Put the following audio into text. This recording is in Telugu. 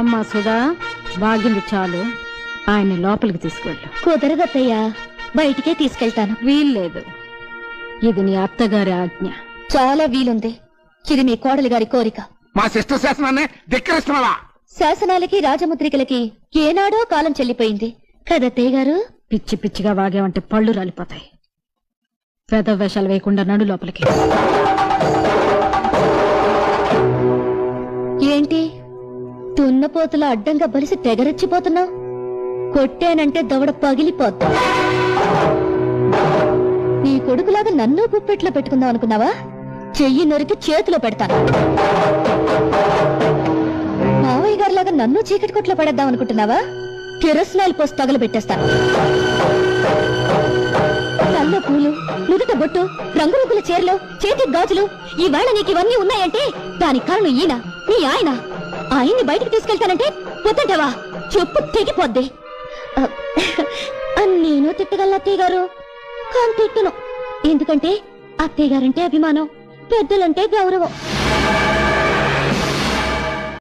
అమ్మా సుధా, వాగింది చాలు, ఆయన్ని లోపలికి తీసుకెళ్ళు. కుదరదత్తయ్యా, బయటికే తీసుకెళ్తాను. వీల్లేదు, ఇది నీ అత్తగారి ఆజ్ఞ. చాలా వీలుంది. ఇది మీ కోడలి గారి కోరిక. మా సిస్టర్ శాసనాన్ని ధిక్కరిస్తున్నావా? శాసనాలకి రాజముద్రికలకి ఏనాడో కాలం చెల్లిపోయింది కదత్తయ్య గారు. పిచ్చి పిచ్చిగా వాగేవంటే పళ్ళు రాలిపోతాయి. పెద్ద వేషాలు వేయకుండా నడు లోపలికి. ఏంటి తున్నపోతుల అడ్డంగా బలిసి తెగరెచ్చిపోతున్నావు? కొట్టేనంటే దవడ పగిలిపోద్దా. నీ కొడుకులాగా నన్ను గుప్పెట్లో పెట్టుకుందాం అనుకున్నావా? చెయ్యి నొరికి చేతిలో పెడతాను. మావయ్య గారిలాగా నన్ను చీకటి కొట్లో పడేద్దాం అనుకుంటున్నావా? కిరసనాయిల్ పోసి తగలబెట్టేస్తాను. కళ్ళ పూలు, నుదుట బొట్టు, రంగురంగుల చీరలు, చేతి గాజులు, ఈవేళ నీకు ఇవన్నీ ఉన్నాయంటే దానికి కారణం ఈయన, నీ ఆయన. ఆయన్ని బయటకు తీసుకెళ్తానంటే వద్దంటావా? చెప్పు తెగిపోద్ది. నేను తిట్టగల అత్తయ్య గారు, కానీ తిట్టను. ఎందుకంటే అత్తయ్య గారంటే అభిమానం, పెద్దలంటే గౌరవం.